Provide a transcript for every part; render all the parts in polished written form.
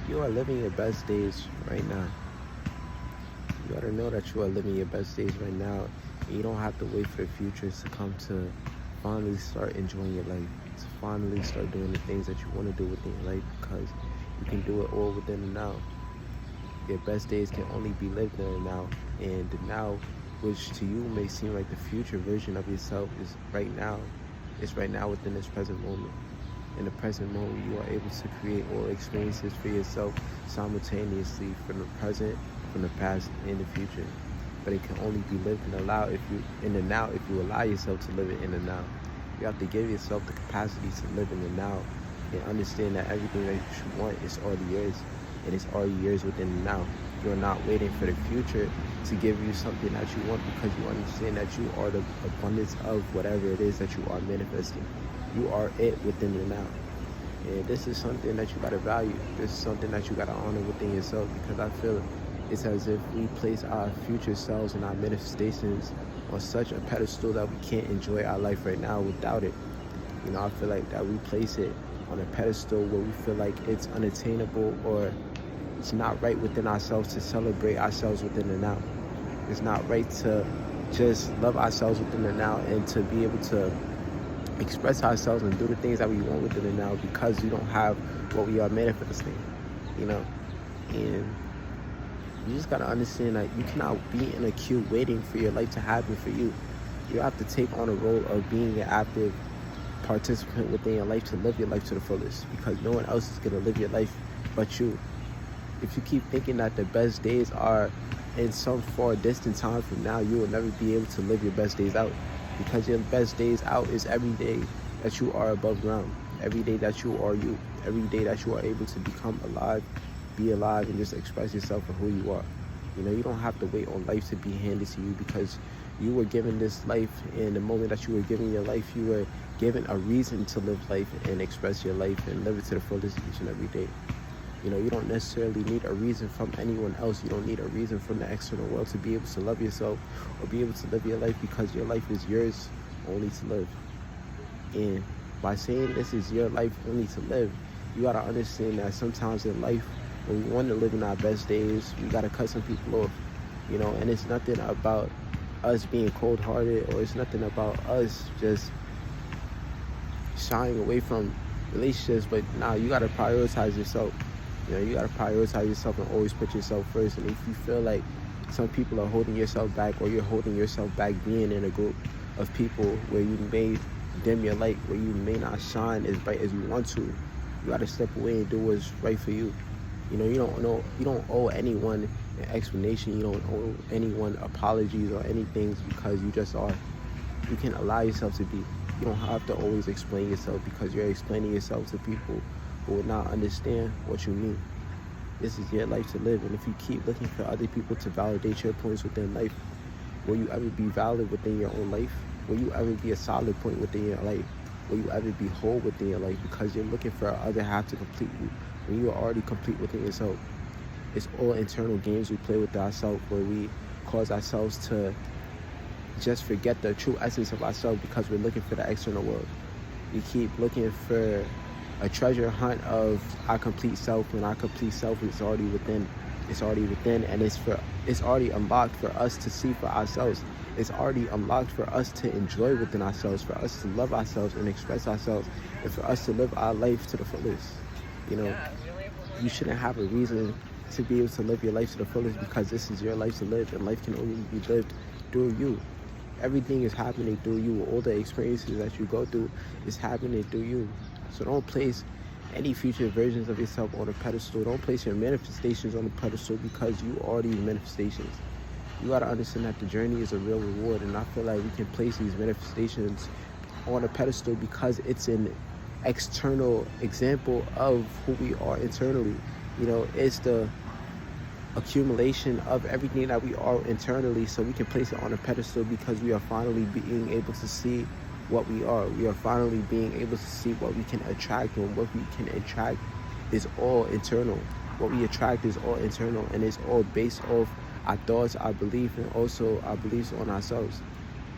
You are living your best days right now. You gotta know that you are living your best days right now. And you don't have to wait for the future to come to finally start enjoying your life. To finally start doing the things that you want to do within your life because you can do it all within the now. Your best days can only be lived in the now. And the now, which to you may seem like the future version of yourself, is right now. It's right now within this present moment. In the present moment, you are able to create all experiences for yourself simultaneously from the present, from the past, and the future. But it can only be lived and allowed if you in the now if you allow yourself to live it in the now. You have to give yourself the capacity to live in the now and understand that everything that you want is already yours, and it's already yours within the now. You're not waiting for the future to give you something that you want because you understand that you are the abundance of whatever it is that you are manifesting. You are it within the now. And this is something that you gotta value. This is something that you gotta honor within yourself because I feel it's as if we place our future selves and our manifestations on such a pedestal that we can't enjoy our life right now without it. I feel like that we place it on a pedestal where we feel like it's unattainable or it's not right within ourselves to celebrate ourselves within the now. It's not right to just love ourselves within the now and to be able to express ourselves and do the things that we want within the now because we don't have what we are manifesting, you know? And you just gotta understand that you cannot be in a queue waiting for your life to happen for you. You have to take on a role of being an active participant within your life to live your life to the fullest because no one else is gonna live your life but you. If you keep thinking that the best days are in some far distant time from now, you will never be able to live your best days out because your best days out is every day that you are above ground, every day that you are you, every day that you are able to become alive, be alive, and just express yourself for who you are. You don't have to wait on life to be handed to you because you were given this life, and the moment that you were given your life, you were given a reason to live life and express your life and live it to the fullest each and every day. You don't necessarily need a reason from anyone else. You don't need a reason from the external world to be able to love yourself or be able to live your life because your life is yours only to live. And by saying this is your life only to live, you gotta understand that sometimes in life, when we want to live in our best days, we gotta cut some people off, and it's nothing about us being cold-hearted or it's nothing about us just shying away from relationships, but you gotta prioritize yourself. You gotta prioritize yourself and always put yourself first. And if you feel like some people are holding yourself back or you're holding yourself back being in a group of people where you may dim your light, where you may not shine as bright as you want to, you gotta step away and do what's right for you. You don't owe anyone an explanation. You don't owe anyone apologies or anything because you just are. You can allow yourself to be. You don't have to always explain yourself because you're explaining yourself to people who will not understand what you mean. This is your life to live, and if you keep looking for other people to validate your points within life, will you ever be valid within your own life? Will you ever be a solid point within your life? Will you ever be whole within your life because you're looking for other half to complete you when you are already complete within yourself? It's all internal games we play with ourselves where we cause ourselves to just forget the true essence of ourselves because we're looking for the external world. We keep looking for a treasure hunt of our complete self when our complete self is already within. It's already within, and it's already unlocked for us to see for ourselves. It's already unlocked for us to enjoy within ourselves, for us to love ourselves and express ourselves, and for us to live our life to the fullest. You shouldn't have a reason to be able to live your life to the fullest because this is your life to live, and life can only be lived through you. Everything is happening through you. All the experiences that you go through is happening through you. So don't place any future versions of yourself on a pedestal. Don't place your manifestations on a pedestal because you are these manifestations. You gotta understand that the journey is a real reward, and I feel like we can place these manifestations on a pedestal because it's an external example of who we are internally. It's the accumulation of everything that we are internally, so we can place it on a pedestal because we are finally being able to see what we are. We are finally being able to see what we can attract, and what we can attract is all internal. What we attract is all internal, and it's all based off our thoughts, our belief, and also our beliefs on ourselves.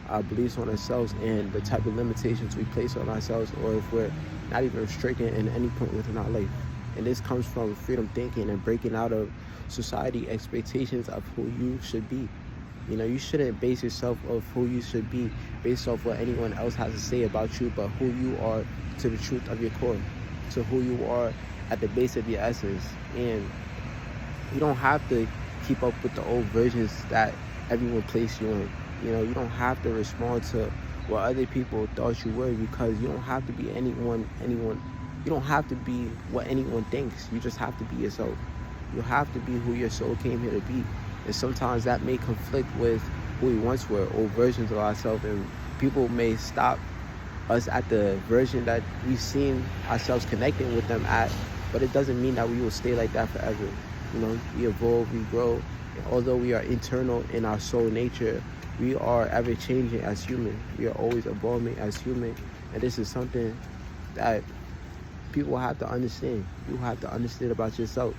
Our beliefs on ourselves and the type of limitations we place on ourselves, or if we're not even restricted in any point within our life. And this comes from freedom thinking and breaking out of society expectations of who you should be. You know, you shouldn't base yourself of who you should be based off what anyone else has to say about you, but who you are to the truth of your core, to who you are at the base of your essence. And you don't have to keep up with the old versions that everyone placed you in. You know, you don't have to respond to what other people thought you were, because you don't have to be you don't have to be what anyone thinks. You just have to be yourself. You have to be who your soul came here to be. And sometimes that may conflict with who we once were, old versions of ourselves, and people may stop us at the version that we've seen ourselves connecting with them at, but it doesn't mean that we will stay like that forever. You know, we evolve, we grow, and although we are internal in our soul nature, we are ever changing as human. We are always evolving as human, and this is something that people have to understand. You have to understand about yourself,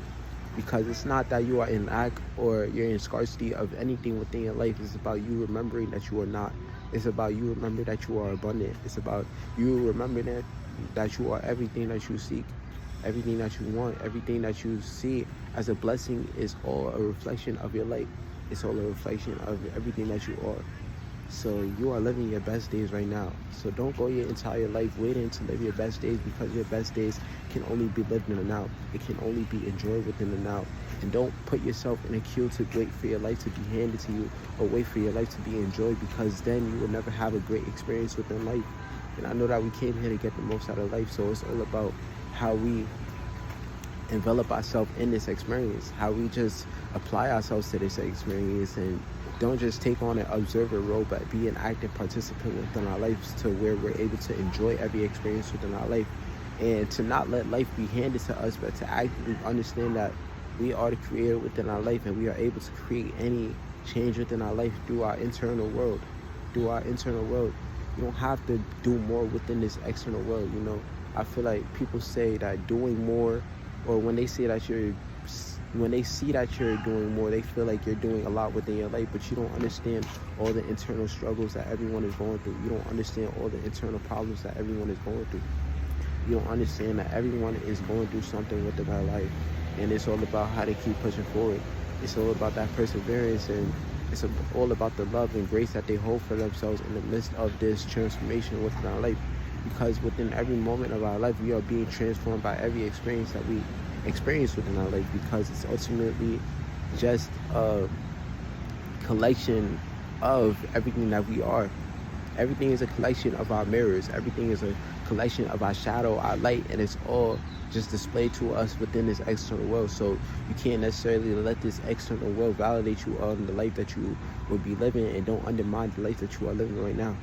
because it's not that you are in lack or you're in scarcity of anything within your life. It's about you remembering that you are not. It's about you remembering that you are abundant. It's about you remembering that you are everything that you seek, everything that you want, everything that you see as a blessing is all a reflection of your life. It's all a reflection of everything that you are. So you are living your best days right now. So don't go your entire life waiting to live your best days, because your best days can only be lived in the now. It can only be enjoyed within the now. And don't put yourself in a queue to wait for your life to be handed to you, or wait for your life to be enjoyed, because then you will never have a great experience within life. And I know that we came here to get the most out of life, so it's all about how we envelop ourselves in this experience, how we just apply ourselves to this experience, and don't just take on an observer role, but be an active participant within our lives, to where we're able to enjoy every experience within our life, and to not let life be handed to us, but to actively understand that we are the creator within our life, and we are able to create any change within our life through our internal world. You don't have to do more within this external world. You know, I feel like people say that doing more, or when they see that you're doing more, they feel like you're doing a lot within your life, but you don't understand all the internal struggles that everyone is going through. You don't understand all the internal problems that everyone is going through. You don't understand that everyone is going through something within their life, and it's all about how to keep pushing forward. It's all about that perseverance, and it's all about the love and grace that they hold for themselves in the midst of this transformation within our life. Because within every moment of our life, we are being transformed by every experience that we experience within our life, because it's ultimately just a collection of everything that we are. Everything is a collection of our mirrors. Everything is a collection of our shadow, our light, and it's all just displayed to us within this external world. So you can't necessarily let this external world validate you on the life that you will be living, and don't undermine the life that you are living right now.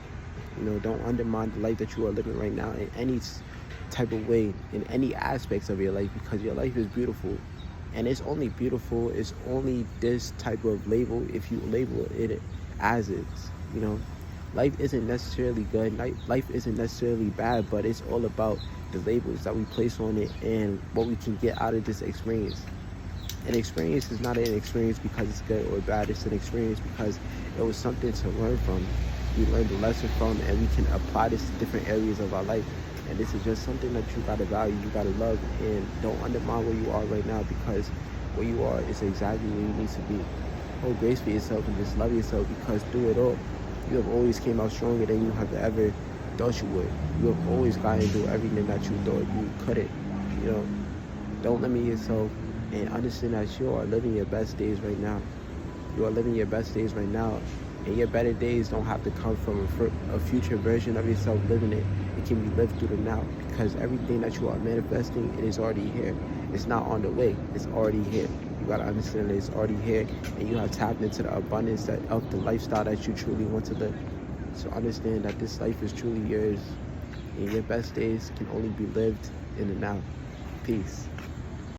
You know, don't undermine the life that you are living right now in any type of way, in any aspects of your life, because your life is beautiful, and it's only beautiful, it's only this type of label if you label it as is. You know, life isn't necessarily good, life isn't necessarily bad, but it's all about the labels that we place on it and what we can get out of this experience. An experience is not an experience because it's good or bad. It's an experience because it was something to learn from. We learned a lesson from, and we can apply this to different areas of our life. And this is just something that you gotta value, you gotta love, and don't undermine where you are right now, because where you are is exactly where you need to be. Hold grace for yourself and just love yourself, because through it all, you have always came out stronger than you have ever thought you would. You have always gotten through everything that you thought you couldn't. You know, don't limit yourself, and understand that you are living your best days right now. You are living your best days right now, and your better days don't have to come from a future version of yourself living it. It can be lived through the now, because everything that you are manifesting, it is already here. It's not on the way, it's already here. You gotta understand that it's already here, and you have tapped into the abundance of the lifestyle that you truly want to live. So understand that this life is truly yours, and your best days can only be lived in the now. Peace.